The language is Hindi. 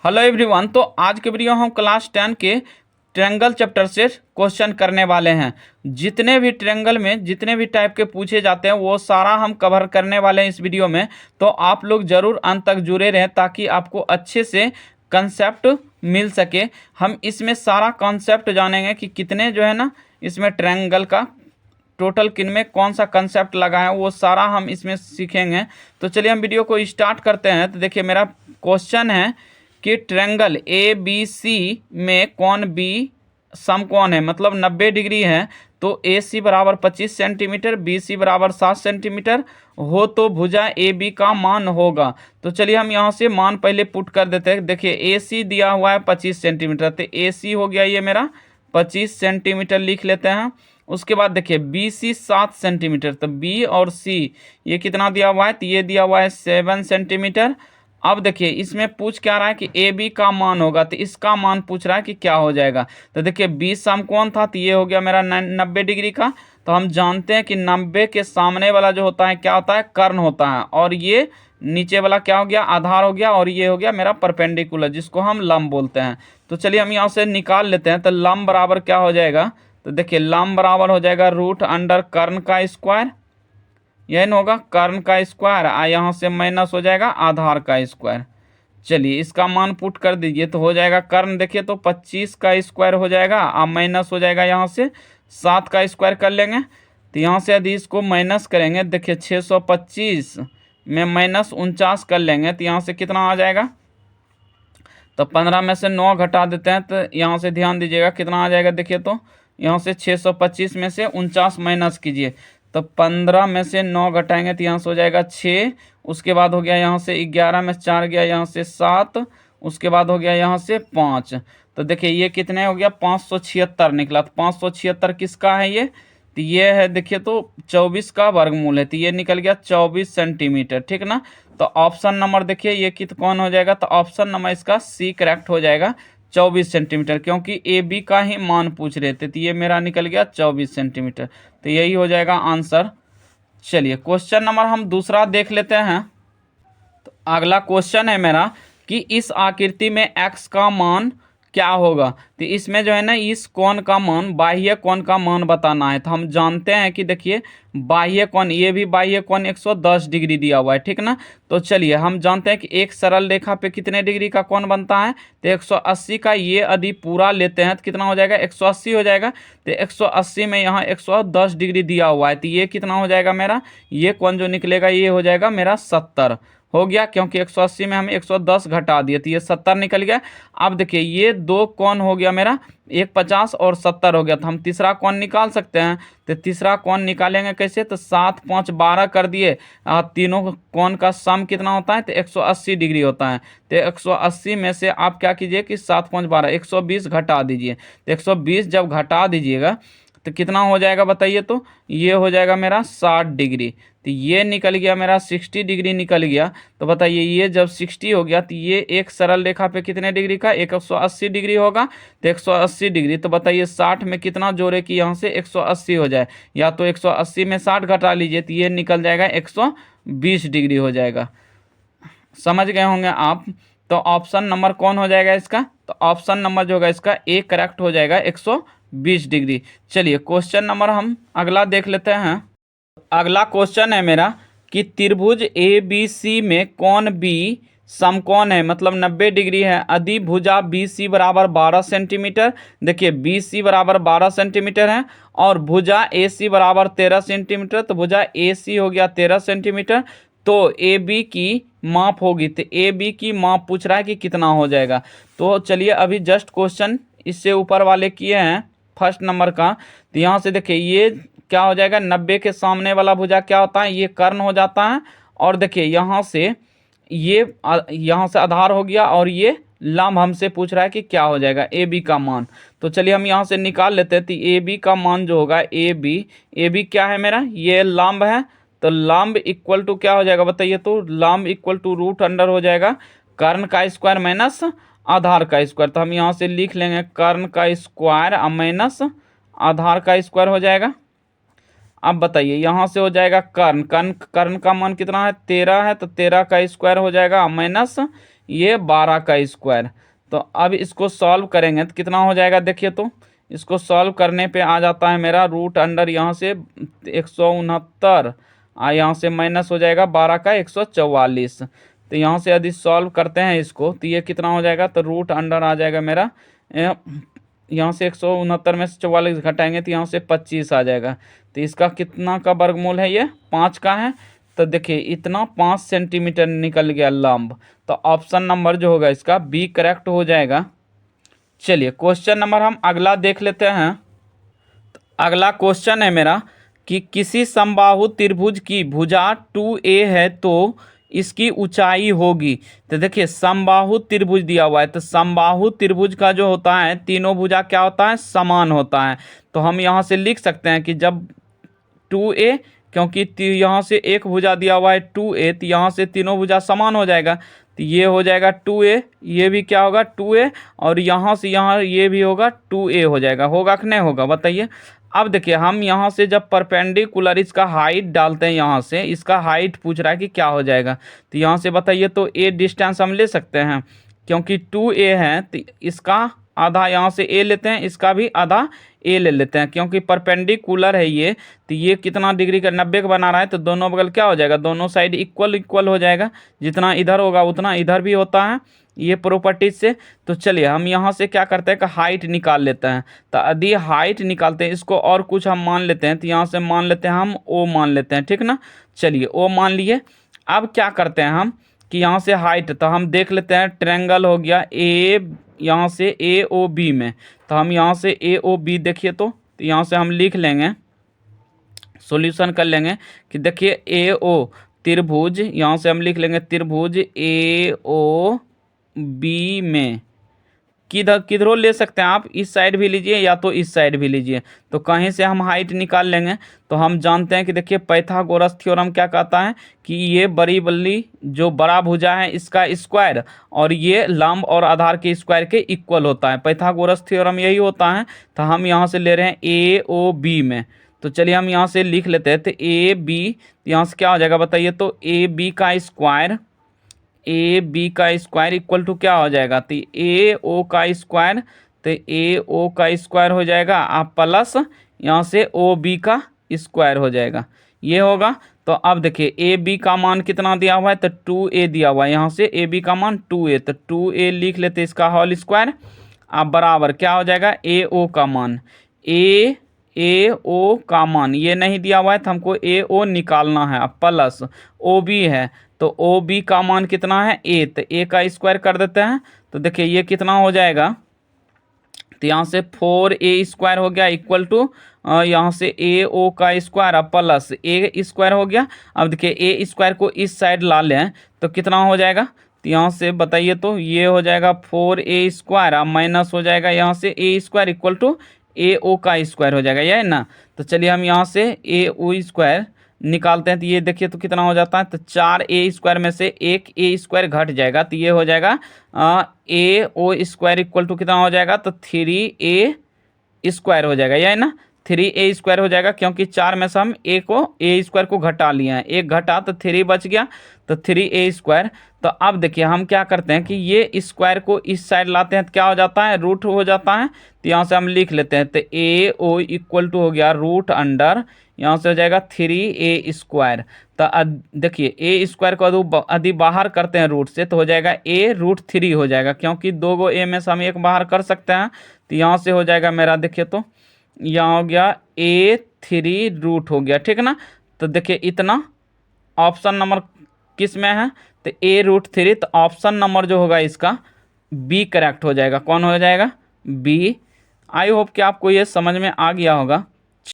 Hello everyone. तो आज के वीडियो हम क्लास 10 के ट्रायंगल चैप्टर से क्वेश्चन करने वाले हैं। जितने भी ट्रायंगल में जितने भी टाइप के पूछे जाते हैं वो सारा हम कवर करने वाले हैं इस वीडियो में। तो आप लोग ज़रूर अंत तक जुड़े रहें ताकि आपको अच्छे से कंसेप्ट मिल सके। हम इसमें सारा कॉन्सेप्ट जानेंगे कि कितने जो है ना इसमें ट्रायंगल का टोटल किन में कौन सा कंसेप्ट लगा है वो सारा हम इसमें सीखेंगे। तो चलिए हम वीडियो को स्टार्ट करते हैं। तो देखिए मेरा क्वेश्चन है कि ट्रायंगल ए बी सी में कौन बी समकोण है, मतलब 90 डिग्री है। तो ए सी बराबर 25 सेंटीमीटर, बी सी बराबर 7 सेंटीमीटर हो तो भुजा ए बी का मान होगा। तो चलिए हम यहाँ से मान पहले पुट कर देते हैं। देखिए ए सी दिया हुआ है 25 सेंटीमीटर, तो ए सी हो गया ये मेरा 25 सेंटीमीटर लिख लेते हैं। उसके बाद देखिए बी सी 7 सेंटीमीटर, तो बी और सी ये कितना दिया हुआ है, तो ये दिया हुआ है 7 सेंटीमीटर। अब देखिए इसमें पूछ क्या रहा है कि ए बी का मान होगा, तो इसका मान पूछ रहा है कि क्या हो जाएगा। तो देखिए बी समकोण था तो ये हो गया मेरा 90 डिग्री का। तो हम जानते हैं कि 90 के सामने वाला जो होता है क्या होता है, कर्ण होता है। और ये नीचे वाला क्या हो गया, आधार हो गया। और ये हो गया मेरा परपेंडिकुलर जिसको हम लंब बोलते हैं। तो चलिए हम यहाँ से निकाल लेते हैं। तो लंब बराबर क्या हो जाएगा, तो देखिए लंब बराबर हो जाएगा रूट अंडर कर्ण का स्क्वायर, यह न होगा कर्ण का स्क्वायर, यहाँ से माइनस हो जाएगा आधार का स्क्वायर। चलिए इसका मान पुट कर दीजिए तो हो जाएगा कर्ण देखिए तो 25 का स्क्वायर हो जाएगा, अब माइनस हो जाएगा यहाँ से 7 का स्क्वायर कर लेंगे। तो यहाँ से यदि इसको माइनस करेंगे देखिए 625 में माइनस 49 कर लेंगे तो यहाँ से कितना आ जाएगा, तो 15 में से 9 घटा देते हैं। तो यहाँ से ध्यान दीजिएगा कितना आ जाएगा, देखिए तो यहाँ से 625 में से 49 माइनस कीजिए तो 15 में से 9 घटाएंगे तो यहाँ से हो जाएगा 6। उसके बाद हो गया यहाँ से 11 में 4 गया यहाँ से 7। उसके बाद हो गया यहाँ से 5। तो देखिए ये कितने हो गया 576 निकला। तो 576 किसका है ये, तो ये है देखिए तो 24 का वर्गमूल है। तो ये निकल गया 24 सेंटीमीटर, ठीक ना। तो ऑप्शन नंबर देखिए ये कित कौन हो जाएगा, तो ऑप्शन नंबर इसका सी करेक्ट हो जाएगा 24 सेंटीमीटर, क्योंकि ए बी का ही मान पूछ रहे थे। तो ये मेरा निकल गया 24 सेंटीमीटर, तो यही हो जाएगा आंसर। चलिए क्वेश्चन नंबर हम दूसरा देख लेते हैं। तो अगला क्वेश्चन है मेरा कि इस आकृति में x का मान क्या होगा। तो इसमें जो है ना इस कोण का मान, बाह्य कोण का मान बताना है। तो हम जानते हैं कि देखिए बाह्य कोण, ये भी बाह्य कोण 110 डिग्री दिया हुआ है, ठीक ना। तो चलिए हम जानते हैं कि एक सरल रेखा पे कितने डिग्री का कोण बनता है, तो 180 का। ये यदि पूरा लेते हैं तो कितना हो जाएगा 180 हो जाएगा। तो 180 में यहाँ 110 डिग्री दिया हुआ है, तो ये कितना हो जाएगा मेरा, ये कोण जो निकलेगा ये हो जाएगा मेरा 70 हो गया, क्योंकि 180 में हमें 110 घटा दिए तो ये 70 निकल गया। अब देखिए ये दो कोण हो गया मेरा, एक 50 और 70 हो गया। तो हम तीसरा कोण निकाल सकते हैं। तो तीसरा कोण निकालेंगे कैसे, तो 7 5 12 कर दिए। तीनों कोण का सम कितना होता है, तो 180 डिग्री होता है। तो 180 में से आप क्या कीजिए कि 7 5 12 120 घटा दीजिए। तो 120 जब घटा दीजिएगा तो कितना हो जाएगा बताइए, तो ये हो जाएगा मेरा 60 डिग्री। तो ये निकल गया मेरा 60 डिग्री निकल गया। तो बताइए ये जब 60 हो गया तो ये एक सरल रेखा पे कितने डिग्री का, 180 डिग्री होगा। तो 180 डिग्री, तो बताइए 60 में कितना जोड़े कि यहाँ से 180 हो जाए, या तो 180 में 60 घटा लीजिए तो ये निकल जाएगा 120 डिग्री हो जाएगा। समझ गए होंगे आप। तो ऑप्शन नंबर कौन हो जाएगा इसका, तो ऑप्शन नंबर जो होगा इसका ए करेक्ट हो जाएगा 120 डिग्री। चलिए क्वेश्चन नंबर हम अगला देख लेते हैं। अगला क्वेश्चन है मेरा कि त्रिभुज ए बी सी में कौन बी समकोण है, मतलब 90 डिग्री है। यदि भुजा बी सी बराबर 12 सेंटीमीटर, देखिए बी सी बराबर 12 सेंटीमीटर है, और भुजा ए सी बराबर 13 सेंटीमीटर, तो भुजा ए सी हो गया 13 सेंटीमीटर। तो ए बी की माप होगी, तो ए बी की माप पूछ रहा है कि कितना हो जाएगा। तो चलिए अभी जस्ट क्वेश्चन इससे ऊपर वाले किए हैं फर्स्ट नंबर का। तो यहाँ से देखिए ये क्या हो जाएगा, 90 के सामने वाला भुजा क्या होता है, ये कर्ण हो जाता है। और देखिए यहाँ से ये यहाँ से आधार हो गया, और ये लंब हमसे पूछ रहा है कि क्या हो जाएगा ए बी का मान। तो चलिए हम यहाँ से निकाल लेते हैं। तो ए बी का मान जो होगा ए बी क्या है मेरा, ये लंब है। तो लंब इक्वल टू क्या हो जाएगा बताइए, तो लंब इक्वल टू रूट अंडर हो जाएगा कर्ण का स्क्वायर माइनस आधार का स्क्वायर। तो हम यहाँ से लिख लेंगे कर्ण का स्क्वायर माइनस आधार का स्क्वायर हो जाएगा। अब बताइए यहाँ से हो जाएगा कर्ण का मान कितना है 13 है, तो 13 का स्क्वायर हो जाएगा माइनस ये 12 का स्क्वायर। तो अब इसको सॉल्व करेंगे तो कितना हो जाएगा, देखिए तो इसको सॉल्व करने पे आ जाता है मेरा रूट अंडर यहाँ से 169, यहाँ से माइनस हो जाएगा 12 का 144। तो यहाँ से यदि सॉल्व करते हैं इसको तो ये कितना हो जाएगा, तो रूट अंडर आ जाएगा मेरा यहाँ से 169 में से 44 घटाएंगे तो यहाँ से 25 आ जाएगा। तो इसका कितना का वर्गमूल है, ये 5 का है। तो देखिए इतना 5 सेंटीमीटर निकल गया लंब। तो ऑप्शन नंबर जो होगा इसका बी करेक्ट हो जाएगा। चलिए क्वेश्चन नंबर हम अगला देख लेते हैं। तो अगला क्वेश्चन है मेरा कि किसी समबाहु त्रिभुज की भुजा 2a है तो इसकी ऊंचाई होगी। तो देखिए समबाहु त्रिभुज दिया हुआ है, तो समबाहु त्रिभुज का जो होता है तीनों भुजा क्या होता है, समान होता है। तो हम यहाँ से लिख सकते हैं कि जब 2a, क्योंकि यहाँ से एक भुजा दिया हुआ है 2a, तो यहाँ से तीनों भुजा समान हो जाएगा। तो ये हो जाएगा 2a, ये भी क्या होगा 2a, और यहाँ से यहाँ ये भी होगा 2a हो जाएगा। होगा कि नहीं होगा बताइए। अब देखिए हम यहाँ से जब परपेंडिकुलर इसका हाइट डालते हैं, यहाँ से इसका हाइट पूछ रहा है कि क्या हो जाएगा। तो यहाँ से बताइए तो a डिस्टेंस हम ले सकते हैं, क्योंकि 2a है तो इसका आधा यहाँ से a लेते हैं, इसका भी आधा a ले लेते हैं, क्योंकि परपेंडिकुलर है ये। तो ये कितना डिग्री का 90 का बना रहा है, तो दोनों बगल क्या हो जाएगा, दोनों साइड इक्वल इक्वल हो जाएगा। जितना इधर होगा उतना इधर भी होता है ये प्रॉपर्टीज से। तो चलिए हम यहाँ से क्या करते हैं कि हाइट निकाल लेते हैं। तो यदि हाइट निकालते हैं इसको और कुछ हम मान लेते हैं, तो यहाँ से मान लेते हैं हम ओ मान लेते हैं, ठीक ना। चलिए ओ मान लिए। अब क्या करते हैं हम कि यहाँ से हाइट, तो हम देख लेते हैं ट्रायंगल हो गया ए, यहाँ से ए ओ बी में। तो हम यहाँ से ए ओ बी देखिए तो यहाँ से हम लिख लेंगे, सॉल्यूशन कर लेंगे कि देखिए ए ओ त्रिभुज, यहाँ से हम लिख लेंगे त्रिभुज ए ओ बी में किधरों ले सकते हैं आप, इस साइड भी लीजिए या तो इस साइड भी लीजिए। तो कहीं से हम हाइट निकाल लेंगे। तो हम जानते हैं कि देखिए पाइथागोरस थ्योरम क्या कहता है कि ये बड़ी बल्ली जो बड़ा भुजा है इसका स्क्वायर और ये लंब और आधार के स्क्वायर के इक्वल होता है। पाइथागोरस थ्योरम यही होता है। तो हम यहाँ से ले रहे हैं ए ओ बी में। तो चलिए हम यहाँ से लिख लेते हैं, तो ए बी, यहाँ से क्या हो जाएगा बताइए तो ए बी का स्क्वायर, ए बी का स्क्वायर इक्वल टू क्या हो जाएगा, तो ए ओ का स्क्वायर, तो ए ओ का स्क्वायर हो जाएगा आप प्लस यहाँ से ओ बी का स्क्वायर हो जाएगा, ये होगा। तो अब देखिए ए बी का मान कितना दिया हुआ है, तो 2a दिया हुआ है, यहाँ से ए बी का मान 2a, तो 2a लिख लेते इसका होल स्क्वायर। अब बराबर क्या हो जाएगा ए ओ का मान, ए ओ का मान ये नहीं दिया हुआ है तो हमको ए ओ निकालना है। अब प्लस ओ बी है, तो ओ बी का मान कितना है ए, तो ए का स्क्वायर कर देते हैं। तो देखिए ये कितना हो जाएगा, तो यहाँ से 4a स्क्वायर हो गया इक्वल टू यहाँ से ए ओ का स्क्वायर अब प्लस ए स्क्वायर हो गया। अब देखिए ए स्क्वायर को इस साइड ला लें तो कितना हो जाएगा, तो यहाँ से बताइए तो ये हो जाएगा 4a स्क्वायर, अब माइनस हो जाएगा यहाँ से ए स्क्वायर इक्वल टू ए ओ का स्क्वायर हो जाएगा, यह ना। तो चलिए हम यहाँ से ए ओ स्क्वायर निकालते हैं, तो ये देखिए तो कितना हो जाता है, तो 4a स्क्वायर में से एक a स्क्वायर घट जाएगा, तो ये हो जाएगा ए ओ स्क्वायर इक्वल टू कितना हो जाएगा, तो 3a स्क्वायर हो जाएगा, यह ना 3a स्क्वायर हो जाएगा, क्योंकि 4 में से हम a स्क्वायर को घटा लिए हैं, एक घटा तो 3 बच गया, तो 3a स्क्वायर। तो अब देखिए हम क्या करते हैं कि ये स्क्वायर को इस साइड लाते हैं तो क्या हो जाता है, रूट हो जाता है। तो यहाँ से हम लिख लेते हैं, तो ए ओ इक्वल टू हो गया रूट अंडर, यहाँ से हो जाएगा 3a स्क्वायर। तो देखिए ए स्क्वायर को यदि बाहर करते हैं रूट से तो हो जाएगा a रूट 3 हो जाएगा, क्योंकि 2 गो a में से हम एक बाहर कर सकते हैं। तो यहाँ से हो जाएगा मेरा देखिए तो यहाँ हो गया a3 रूट हो गया, ठीक ना। तो देखिए इतना ऑप्शन नंबर किस में है, तो a रूट 3, तो ऑप्शन नंबर जो होगा इसका बी करेक्ट हो जाएगा। कौन हो जाएगा, बी। आई होप कि आपको ये समझ में आ गया होगा।